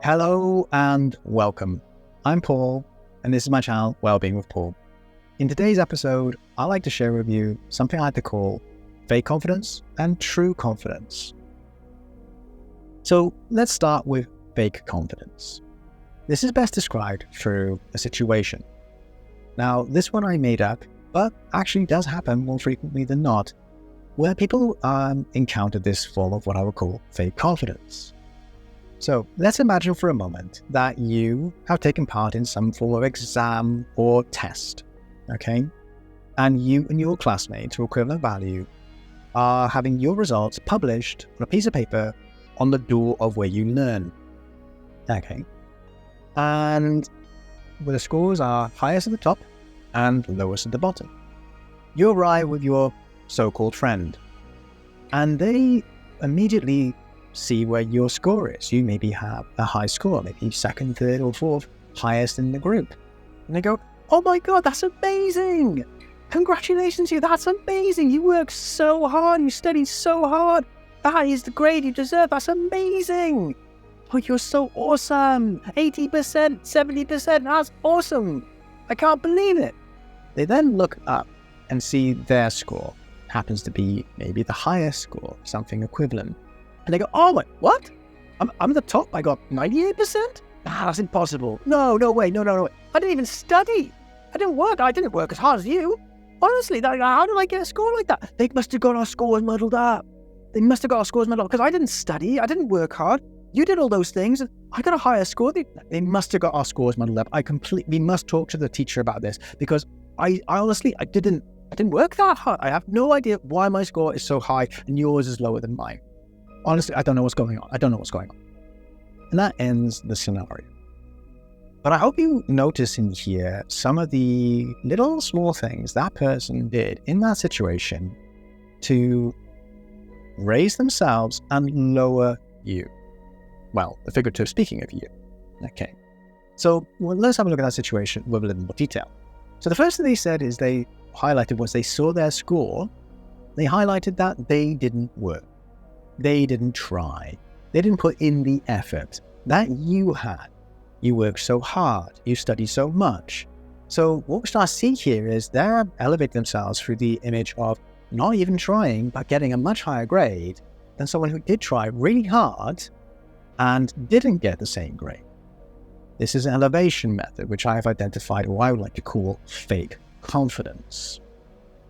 Hello and welcome. I'm Paul, and this is my channel, WellBeing with Paul. In today's episode, I'd like to share with you something I like to call fake confidence and true confidence. So let's start with fake confidence. This is best described through a situation. Now, this one I made up, but actually does happen more frequently than not, where people encounter this form of what I would call fake confidence. So let's imagine for a moment that you have taken part in some form of exam or test, okay? And you and your classmates, or equivalent value, are having your results published on a piece of paper on the door of where you learn, okay? And where the scores are highest at the top and lowest at the bottom. You arrive with your so-called friend, and they immediately see where your score is. You maybe have a high score, maybe second, third, or fourth, highest in the group. And they go, "Oh my God, that's amazing! Congratulations to you, that's amazing! You worked so hard, you studied so hard. That is the grade you deserve, that's amazing! Oh, you're so awesome! 80%, 70%, that's awesome! I can't believe it!" They then look up and see their score happens to be maybe the highest score, something equivalent. And they go, "Oh my, what? I'm the top, I got 98%? That's impossible. No way. I didn't even study. I didn't work as hard as you. Honestly, how did I get a score like that? They must have got our scores muddled up. Because I didn't study, I didn't work hard. You did all those things, and I got a higher score. They must have got our scores muddled up. We must talk to the teacher about this, because I honestly, I didn't work that hard. I have no idea why my score is so high and yours is lower than mine. Honestly, I don't know what's going on. And that ends the scenario. But I hope you notice in here some of the little small things that person did in that situation to raise themselves and lower you. Well, the figurative speaking of you. Okay. So let's have a look at that situation with a little more detail. So the first thing they said is they highlighted once they saw their score, they highlighted that they didn't work. They didn't try. They didn't put in the effort that you had. You worked so hard. You studied so much. So what we start to see here is they're elevating themselves through the image of not even trying, but getting a much higher grade than someone who did try really hard and didn't get the same grade. This is an elevation method, which I have identified, or I would like to call fake confidence.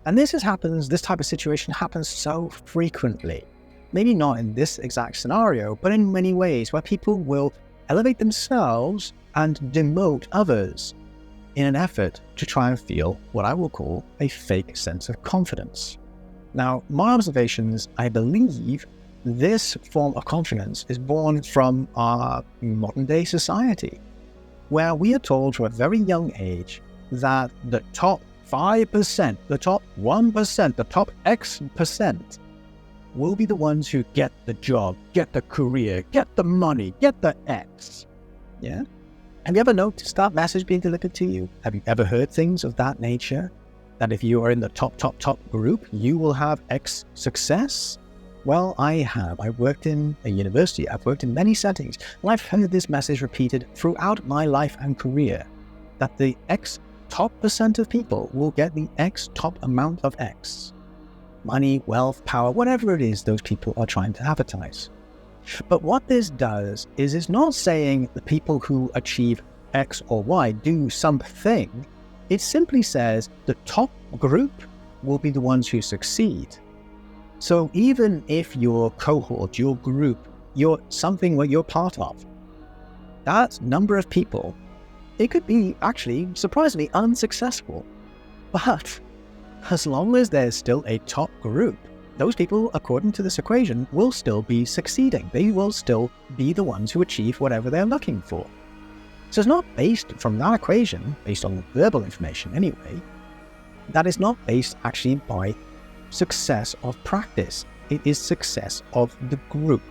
And this type of situation happens so frequently. Maybe not in this exact scenario, but in many ways, where people will elevate themselves and demote others in an effort to try and feel what I will call a fake sense of confidence. Now, my observations, I believe this form of confidence is born from our modern day society, where we are told from a very young age that the top 5%, the top 1%, the top X percent will be the ones who get the job, get the career, get the money, get the X. Yeah? Have you ever noticed that message being delivered to you? Have you ever heard things of that nature? That if you are in the top group, you will have X success? Well, I have. I worked in a university. I've worked in many settings. And I've heard this message repeated throughout my life and career. That the X top percent of people will get the X top amount of X. Money, wealth, power, whatever it is those people are trying to advertise. But what this does is it's not saying the people who achieve X or Y do something. It simply says the top group will be the ones who succeed. So even if your cohort, your group, you're something where you're part of, that number of people, it could be actually surprisingly unsuccessful. But as long as there's still a top group, those people, according to this equation, will still be succeeding. They will still be the ones who achieve whatever they're looking for. So it's not based from that equation, based on verbal information anyway, that is not based actually by success of practice. It is success of the group.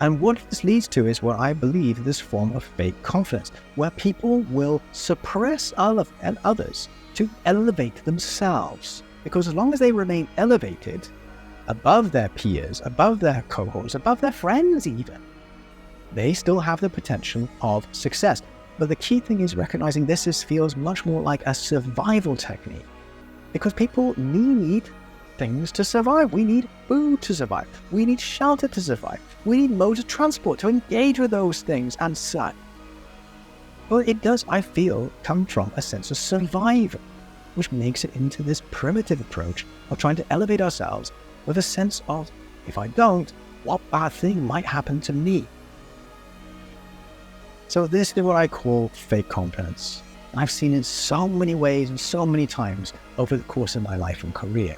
And what this leads to is what I believe this form of fake confidence, where people will suppress others to elevate themselves. Because as long as they remain elevated above their peers, above their cohorts, above their friends even, they still have the potential of success. But the key thing is recognizing this feels much more like a survival technique, because people need things to survive. We need food to survive. We need shelter to survive. We need modes of transport to engage with those things and such. But it does, I feel, come from a sense of survival, which makes it into this primitive approach of trying to elevate ourselves with a sense of, if I don't, what bad thing might happen to me? So this is what I call fake confidence. And I've seen it so many ways and so many times over the course of my life and career.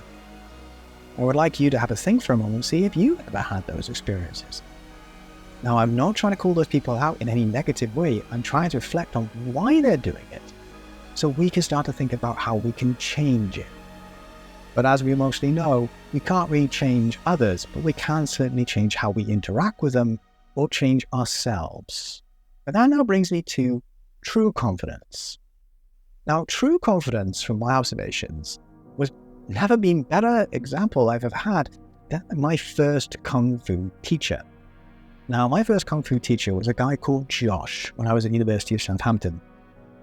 I would like you to have a think for a moment and see if you ever had those experiences. Now, I'm not trying to call those people out in any negative way. I'm trying to reflect on why they're doing it, so we can start to think about how we can change it. But as we mostly know, we can't really change others, but we can certainly change how we interact with them or change ourselves. And that now brings me to true confidence. Now, true confidence, from my observations, was never been better example I've ever had than my first Kung Fu teacher. Now, my first Kung Fu teacher was a guy called Josh when I was at the University of Southampton.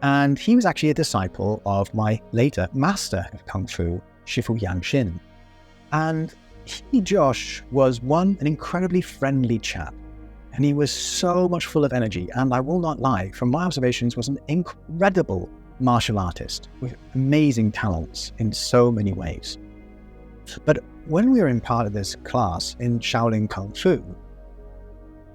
And he was actually a disciple of my later master of Kung Fu, Shifu Yanxin. And Josh, was an incredibly friendly chap. And he was so much full of energy. And I will not lie, from my observations, was an incredible martial artist with amazing talents in so many ways. But when we were in part of this class in Shaolin Kung Fu,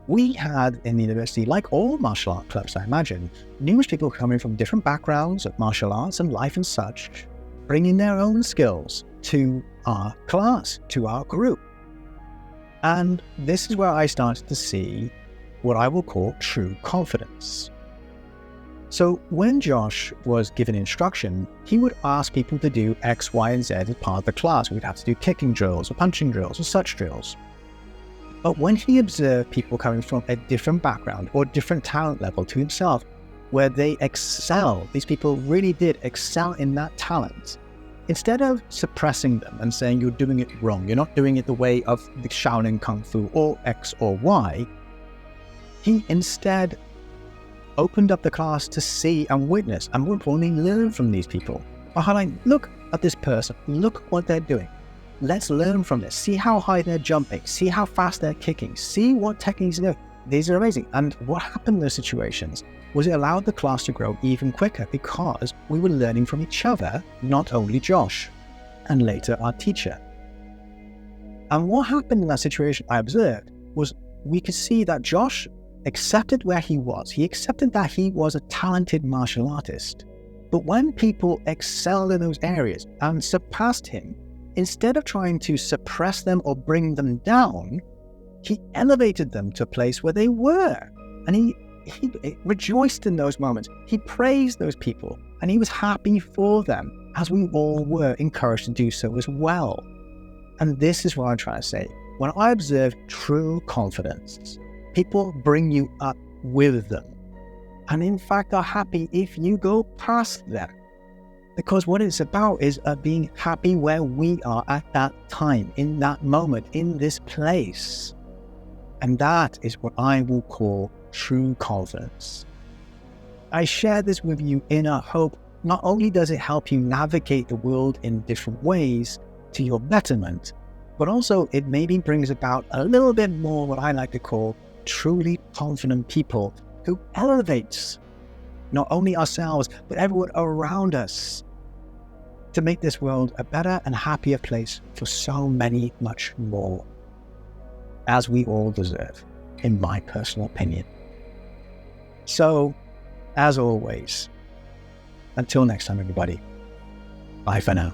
we had in the university, like all martial art clubs, I imagine, numerous people coming from different backgrounds of martial arts and life and such, bringing their own skills to our class, to our group. And this is where I started to see what I will call true confidence. So when Josh was given instruction, he would ask people to do X, Y, and Z as part of the class. We'd have to do kicking drills or punching drills or such drills. But when he observed people coming from a different background or different talent level to himself, where they excel, these people really did excel in that talent, instead of suppressing them and saying you're doing it wrong, you're not doing it the way of the Shaolin Kung Fu or X or Y, he instead opened up the class to see and witness, and more importantly, learn from these people. By highlighting, look at this person, look what they're doing. Let's learn from this. See how high they're jumping. See how fast they're kicking. See what techniques they're doing. These are amazing. And what happened in those situations was it allowed the class to grow even quicker because we were learning from each other, not only Josh, and later our teacher. And what happened in that situation I observed was we could see that Josh accepted where he was. He accepted that he was a talented martial artist. But when people excelled in those areas and surpassed him, instead of trying to suppress them or bring them down, he elevated them to a place where they were. And he rejoiced in those moments. He praised those people and he was happy for them, as we all were encouraged to do so as well. And this is what I'm trying to say. When I observe true confidence, people bring you up with them. And in fact are happy if you go past them. Because what it's about is being happy where we are at that time, in that moment, in this place. And that is what I will call true confidence. I share this with you in a hope not only does it help you navigate the world in different ways to your betterment, but also it maybe brings about a little bit more what I like to call truly confident people who elevates not only ourselves, but everyone around us to make this world a better and happier place for so many, much more, as we all deserve, in my personal opinion. So, as always, until next time, everybody, bye for now.